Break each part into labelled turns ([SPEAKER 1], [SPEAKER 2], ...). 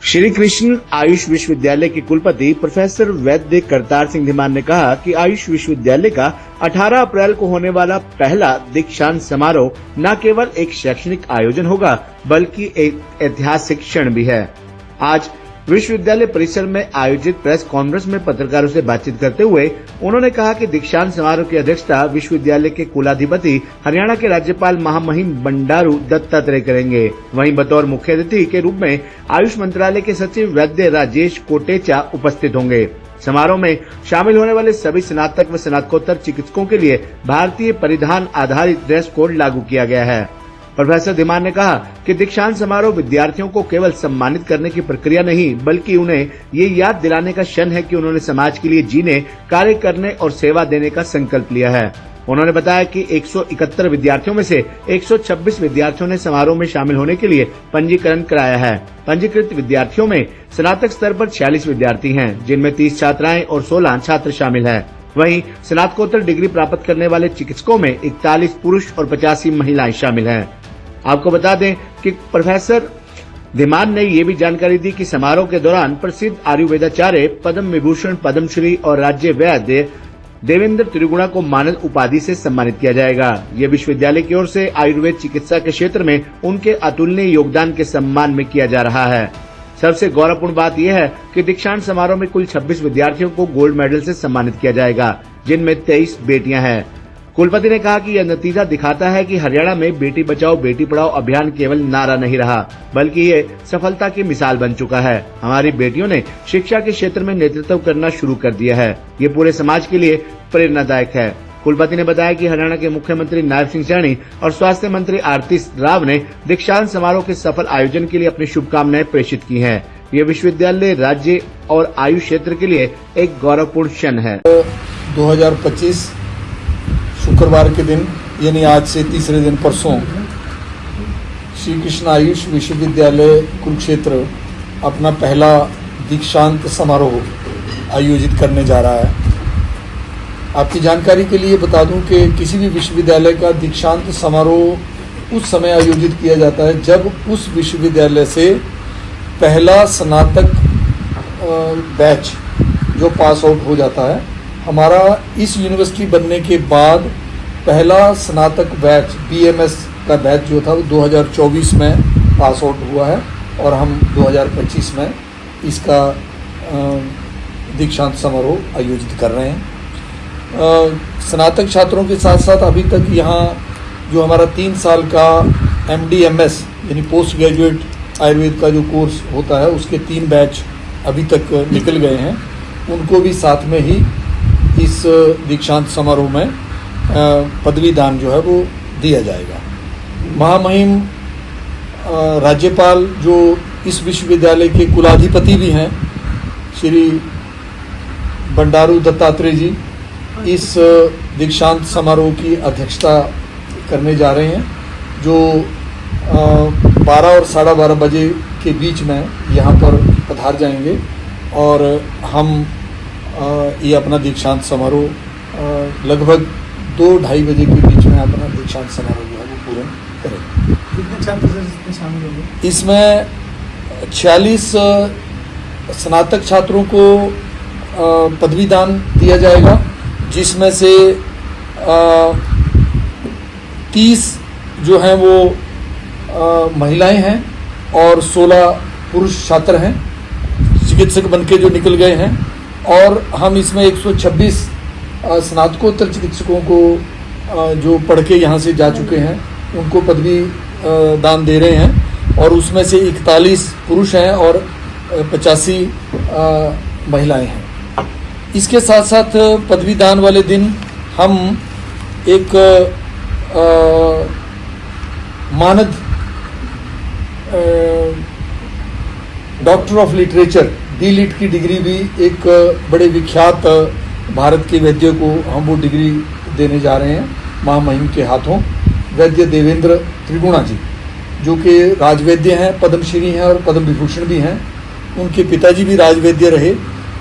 [SPEAKER 1] श्री कृष्ण आयुष विश्वविद्यालय के कुलपति प्रोफेसर वैद्य करतार सिंह धीमान ने कहा कि आयुष विश्वविद्यालय का 18 अप्रैल को होने वाला पहला दीक्षांत समारोह न केवल एक शैक्षणिक आयोजन होगा बल्कि एक ऐतिहासिक क्षण भी है। आज विश्वविद्यालय परिसर में आयोजित प्रेस कॉन्फ्रेंस में पत्रकारों से बातचीत करते हुए उन्होंने कहा कि दीक्षांत समारोह की अध्यक्षता विश्वविद्यालय के कुलाधिपति हरियाणा के राज्यपाल महामहिम बंडारू दत्तात्रेय करेंगे। वहीं बतौर मुख्य अतिथि के रूप में आयुष मंत्रालय के सचिव वैद्य राजेश कोटेचा उपस्थित होंगे। समारोह में शामिल होने वाले सभी स्नातक व स्नातकोत्तर चिकित्सकों के लिए भारतीय परिधान आधारित ड्रेस कोड लागू किया गया है। प्रोफेसर धीमान ने कहा कि दीक्षांत समारोह विद्यार्थियों को केवल सम्मानित करने की प्रक्रिया नहीं बल्कि उन्हें ये याद दिलाने का क्षण है कि उन्होंने समाज के लिए जीने, कार्य करने और सेवा देने का संकल्प लिया है। उन्होंने बताया कि 171 विद्यार्थियों में से 126 विद्यार्थियों ने समारोह में शामिल होने के लिए पंजीकरण कराया है। पंजीकृत विद्यार्थियों में स्नातक स्तर पर 46 विद्यार्थी हैं, जिनमें 30 छात्राएं और 16 छात्र शामिल हैं। वहीं स्नातकोत्तर डिग्री प्राप्त करने वाले चिकित्सकों में 41 पुरुष और 85 महिलाएं शामिल हैं। आपको बता दें कि प्रोफेसर धीमान ने ये भी जानकारी दी कि समारोह के दौरान प्रसिद्ध आयुर्वेदाचार्य पद्म विभूषण पद्मश्री और राज्य वैद्य देवेंद्र त्रिगुणा को मानद उपाधि से सम्मानित किया जाएगा। ये विश्वविद्यालय की ओर से आयुर्वेद चिकित्सा के क्षेत्र में उनके अतुलनीय योगदान के सम्मान में किया जा रहा है। सबसे गौरवपूर्ण बात यह है कि दीक्षांत समारोह में कुल 26 विद्यार्थियों को गोल्ड मेडल से सम्मानित किया जाएगा, जिनमें 23 बेटियां हैं। कुलपति ने कहा कि यह नतीजा दिखाता है कि हरियाणा में बेटी बचाओ बेटी पढ़ाओ अभियान केवल नारा नहीं रहा बल्कि ये सफलता की मिसाल बन चुका है। हमारी बेटियों ने शिक्षा के क्षेत्र में नेतृत्व करना शुरू कर दिया है। ये पूरे समाज के लिए प्रेरणादायक है। कुलपति ने बताया कि हरियाणा के मुख्यमंत्री नायब सिंह सैनी और स्वास्थ्य मंत्री आरती राव ने दीक्षांत समारोह के सफल आयोजन के लिए अपनी शुभकामनाएं प्रेषित की हैं। ये विश्वविद्यालय, राज्य और आयुष क्षेत्र के लिए एक गौरवपूर्ण क्षण है।
[SPEAKER 2] 2025 शुक्रवार के दिन यानी आज से तीसरे दिन परसों श्री कृष्ण आयुष विश्वविद्यालय कुरुक्षेत्र अपना पहला दीक्षांत समारोह आयोजित करने जा रहा है। आपकी जानकारी के लिए बता दूं कि किसी भी विश्वविद्यालय का दीक्षांत समारोह उस समय आयोजित किया जाता है जब उस विश्वविद्यालय से पहला स्नातक बैच जो पास आउट हो जाता है। हमारा इस यूनिवर्सिटी बनने के बाद पहला स्नातक बैच BMS का बैच जो था वो 2024 में पास आउट हुआ है और हम 2025 में इसका दीक्षांत समारोह आयोजित कर रहे हैं। स्नातक छात्रों के साथ साथ अभी तक यहाँ जो हमारा 3 साल का MD/MS यानी पोस्ट ग्रेजुएट आयुर्वेद का जो कोर्स होता है उसके 3 बैच अभी तक निकल गए हैं। उनको भी साथ में ही इस दीक्षांत समारोह में पदवी दान जो है वो दिया जाएगा। महामहिम राज्यपाल जो इस विश्वविद्यालय के कुलाधिपति भी हैं श्री बंडारू दत्तात्रेय जी इस दीक्षांत समारोह की अध्यक्षता करने जा रहे हैं, जो 12 और 12:30 बजे के बीच में यहाँ पर पधार जाएंगे और हम ये अपना दीक्षांत समारोह लगभग 2-2:30 बजे के बीच में अपना दीक्षांत समारोह जो है वो पूर्ण करेंगे।
[SPEAKER 3] कितने छात्र इसमें शामिल होंगे?
[SPEAKER 2] इसमें 46 स्नातक छात्रों को पदवी दान दिया जाएगा, जिसमें से 30 जो हैं वो महिलाएं हैं और 16 पुरुष छात्र हैं चिकित्सक बनके जो निकल गए हैं। और हम इसमें 126 स्नातकोत्तर चिकित्सकों को जो पढ़ के यहाँ से जा चुके हैं उनको पदवी दान दे रहे हैं और उसमें से 41 पुरुष हैं और 85 महिलाएं हैं। इसके साथ साथ पदवी दान वाले दिन हम एक मानद डॉक्टर ऑफ लिटरेचर D.Litt की डिग्री भी एक बड़े विख्यात भारत के वैद्य को हम वो डिग्री देने जा रहे हैं महामहिम के हाथों। वैद्य देवेंद्र त्रिगुणा जी जो कि राजवैद्य हैं, पद्मश्री हैं और पद्म विभूषण भी हैं। उनके पिताजी भी राजवैद्य रहे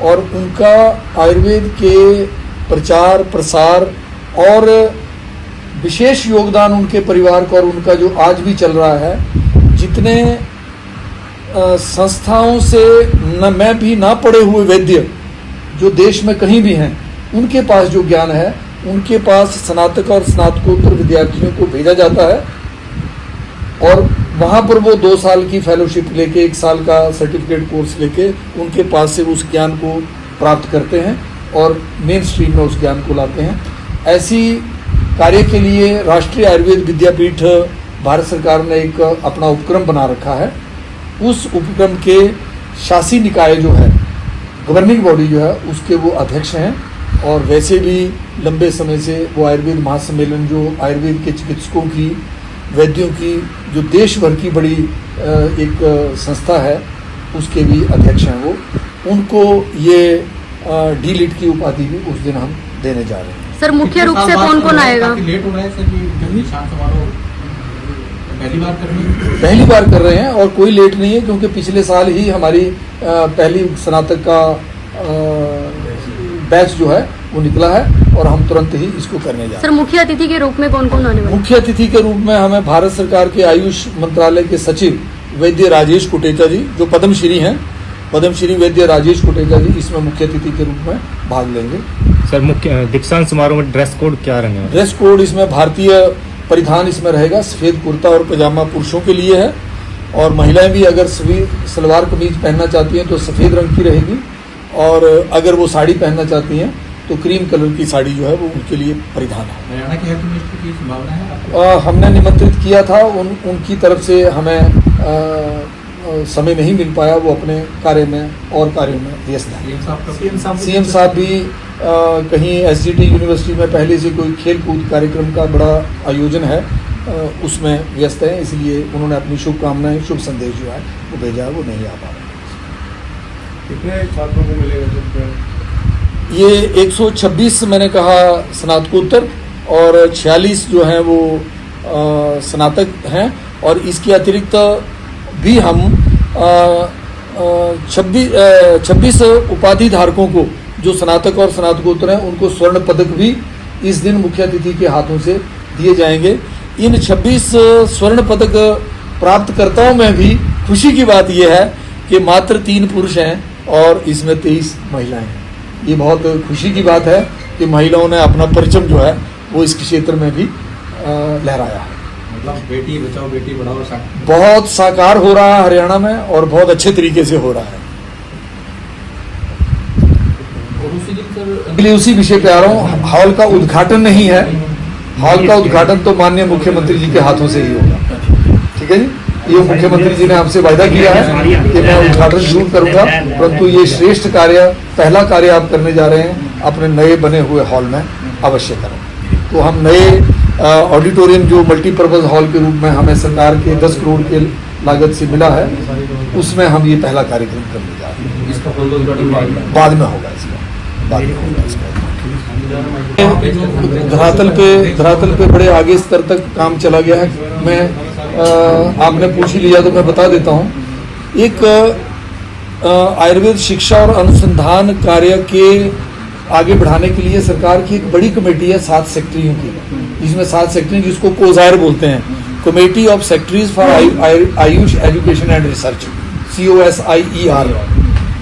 [SPEAKER 2] और उनका आयुर्वेद के प्रचार प्रसार और विशेष योगदान उनके परिवार का और उनका जो आज भी चल रहा है। जितने संस्थाओं से न मैं भी ना पढ़े हुए वैद्य जो देश में कहीं भी हैं, उनके पास जो ज्ञान है, उनके पास स्नातक और स्नातकोत्तर विद्यार्थियों को भेजा जाता है और वहाँ पर वो 2 साल की फेलोशिप लेके 1 साल का सर्टिफिकेट कोर्स लेके उनके पास से उस ज्ञान को प्राप्त करते हैं और मेन स्ट्रीम में उस ज्ञान को लाते हैं। ऐसी कार्य के लिए राष्ट्रीय आयुर्वेद विद्यापीठ भारत सरकार ने एक अपना उपक्रम बना रखा है। उस उपक्रम के शासी निकाय जो है, गवर्निंग बॉडी जो है, उसके वो अध्यक्ष हैं और वैसे भी लंबे समय से वो आयुर्वेद महासम्मेलन जो आयुर्वेद के चिकित्सकों की, वैद्यों की जो देश भर की बड़ी एक संस्था है, उसके भी अध्यक्ष हैं वो। उनको ये डी.लिट की उपाधि भी उस दिन हम देने जा रहे हैं।
[SPEAKER 4] सर मुख्य रूप से कौन कौन आएगा?
[SPEAKER 3] लेट हो रहा है सर, कि दीक्षांत समारोह पहली बार कर रहे हैं?
[SPEAKER 2] पहली बार कर रहे हैं और कोई लेट नहीं है, क्योंकि पिछले साल ही हमारी पहली स्नातक का बैच जो है वो निकला है और हम तुरंत ही इसको करने जा रहे हैं।
[SPEAKER 4] सर मुख्य अतिथि के रूप में कौन कौन आने वाले?
[SPEAKER 2] मुख्य अतिथि के रूप में हमें भारत सरकार के आयुष मंत्रालय के सचिव वैद्य राजेश कोटेचा जी, जो पद्मश्री हैं, पद्मश्री वैद्य राजेश कोटेचा जी इसमें मुख्य अतिथि के रूप में भाग लेंगे।
[SPEAKER 5] सर मुख्य दीक्षांत समारोह में ड्रेस कोड क्या रहने वाला?
[SPEAKER 2] ड्रेस कोड इसमें भारतीय परिधान इसमें रहेगा। सफेद कुर्ता और पजामा पुरुषों के लिए है और महिलाएं भी अगर सलवार कमीज पहनना चाहती हैं तो सफ़ेद रंग की रहेगी और अगर वो साड़ी पहनना चाहती हैं तो क्रीम कलर की साड़ी जो है वो उनके लिए परिधान है।
[SPEAKER 3] हरियाणा के हेल्थ मिनिस्टर की संभावना है?
[SPEAKER 2] हमने निमंत्रित किया था, उनकी तरफ से हमें समय नहीं मिल पाया, वो अपने कार्य में और कार्यों में व्यस्त हैं। सीएम साहब भी कहीं एसजीटी यूनिवर्सिटी में पहले से कोई खेल कूद कार्यक्रम का बड़ा आयोजन है, उसमें व्यस्त है, इसलिए उन्होंने अपनी शुभकामनाएं, शुभ संदेश जो है वो भेजा, वो नहीं आ पा रहे।
[SPEAKER 3] कितने छात्रों को मिलेगा?
[SPEAKER 2] ये 126 मैंने कहा स्नातकोत्तर और 46 जो हैं वो स्नातक हैं और इसके अतिरिक्त भी हम 26 उपाधि धारकों को जो स्नातक और स्नातकोत्तर हैं उनको स्वर्ण पदक भी इस दिन मुख्य अतिथि के हाथों से दिए जाएंगे। इन 26 स्वर्ण पदक प्राप्तकर्ताओं में भी खुशी की बात यह है कि मात्र 3 पुरुष हैं और इसमें 23 महिलाएं हैं। ये बहुत खुशी की बात है कि महिलाओं ने अपना परचम जो है वो इस क्षेत्र में भी लहराया है।
[SPEAKER 3] मतलब बेटी बचाओ बेटी बढ़ाओ
[SPEAKER 2] बहुत साकार हो रहा है हरियाणा में और बहुत अच्छे तरीके से हो रहा है। उसी विषय पे आ रहा हूँ। हॉल का उद्घाटन नहीं है, हॉल का उद्घाटन तो माननीय मुख्यमंत्री जी के हाथों से ही होगा। ठीक है जी, ये मुख्यमंत्री जी ने हमसे वायदा किया है कि मैं उद्घाटन जरूर करूंगा, परंतु ये श्रेष्ठ कार्य, पहला कार्य आप करने जा रहे हैं अपने नए बने हुए हॉल में अवश्य करें। तो हम नए ऑडिटोरियम जो मल्टीपर्पज हॉल के रूप में हमें सरकार के 10 करोड़ के लागत से मिला है, उसमें हम ये पहला कार्यक्रम करने जा रहे हैं। इसका बाद में होगा, धरातल पे बड़े आगे स्तर तक काम चला गया है। मैं आपने पूछ ही लिया तो मैं बता देता हूँ। एक आयुर्वेद शिक्षा और अनुसंधान कार्य के आगे बढ़ाने के लिए सरकार की एक बड़ी कमेटी है 7 सेक्रेटरियों की, जिसमें 7 सेक्रेटरी जिसको कोज़ायर बोलते हैं, committee of secretaries for Ayush education and research, COSIER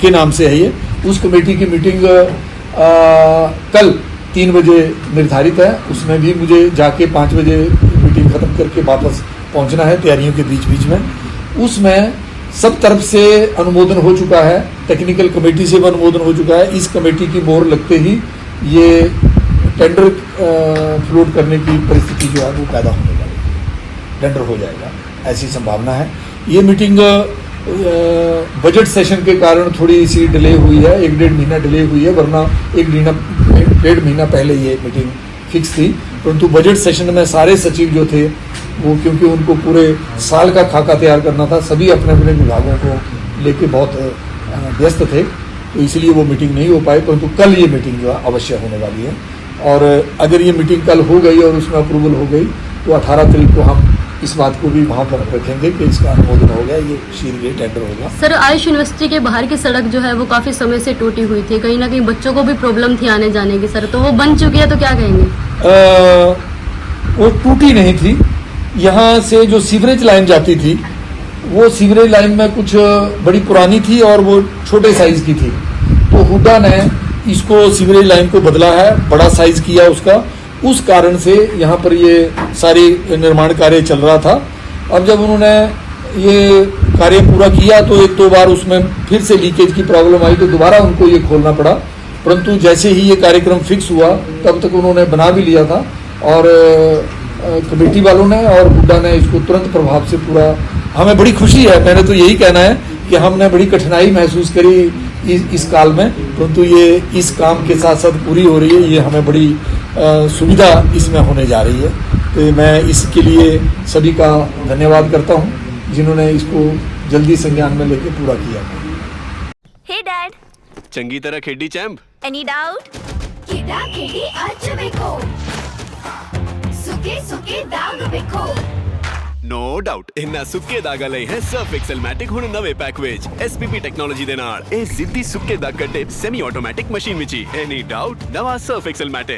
[SPEAKER 2] के नाम से है ये। उस कमेटी की मीटिंग कल 3 बजे निर्धारित है। उसमें भी मुझे जाके 5 बजे मीटिंग खत्म करके वापस पहुंचना है, तैयारियों के बीच बीच में। उसमें सब तरफ से अनुमोदन हो चुका है, टेक्निकल कमेटी से भी अनुमोदन हो चुका है। इस कमेटी की मोहर लगते ही ये टेंडर फ्लोट करने की परिस्थिति जो है वो पैदा होने वाली है, टेंडर हो जाएगा, ऐसी संभावना है। ये मीटिंग बजट सेशन के कारण थोड़ी सी डिले हुई है, 1-1.5 महीना डिले हुई है, वरना 1-1.5 महीना पहले ये मीटिंग फिक्स थी। परंतु बजट सेशन में सारे सचिव जो थे वो, क्योंकि उनको पूरे साल का खाका तैयार करना था, सभी अपने अपने विभागों को लेके बहुत व्यस्त थे, तो इसलिए वो मीटिंग नहीं हो पाई। परंतु कल ये मीटिंग जो है अवश्य होने वाली है और अगर ये मीटिंग कल हो गई और उसमें अप्रूवल हो गई तो 18 तारीख को हम इस बात को भी वहाँ पर रखेंगे कि इसका अनुमोदन हो गया, ये शीघ्र टेंडर होगा।
[SPEAKER 4] सर आयुष यूनिवर्सिटी के बाहर की सड़क जो है वो काफी समय से टूटी हुई थी, कहीं ना कहीं बच्चों को भी प्रॉब्लम थी आने जाने की, सर तो वो बन चुकी है, तो क्या कहेंगे?
[SPEAKER 2] वो टूटी नहीं थी, यहाँ से जो सीवरेज लाइन जाती थी वो सीवरेज लाइन में कुछ बड़ी पुरानी थी और वो छोटे साइज की थी, तो हुड्डा ने इसको सीवरेज लाइन को बदला है, बड़ा साइज किया उसका। उस कारण से यहाँ पर ये सारी निर्माण कार्य चल रहा था। अब जब उन्होंने ये कार्य पूरा किया तो एक दो बार उसमें फिर से लीकेज की प्रॉब्लम आई, तो दोबारा उनको ये खोलना पड़ा। परंतु जैसे ही ये कार्यक्रम फिक्स हुआ तब तक उन्होंने बना भी लिया था और कमेटी वालों ने और हुड्डा ने इसको तुरंत प्रभाव से पूरा, हमें बड़ी खुशी है। मैंने तो यही कहना है कि हमने बड़ी कठिनाई महसूस करी इस काल में, परंतु ये इस काम के साथ साथ पूरी हो रही है, ये हमें बड़ी सुविधा इसमें होने जा रही है। तो मैं इसके लिए सभी का धन्यवाद करता हूँ जिन्होंने इसको जल्दी संज्ञान में लेके पूरा किया।
[SPEAKER 6] हे डैड,
[SPEAKER 7] चंगी तरह खेडी चैंप।
[SPEAKER 6] Any doubt?
[SPEAKER 8] किडा किडी अच बेको सुके सुके दाग बेको
[SPEAKER 7] नो डाउट इन्ना सुक्के दागा लई है सर्फ एक्सेल मैटिक हुण नवे पैक विच एसपीपी टेक्नोलॉजी दे नाल ए जिद्दी सुक्के दाग कटे semi automatic machine which he any doubt नवा सर्फ एक्सेल मैटिक।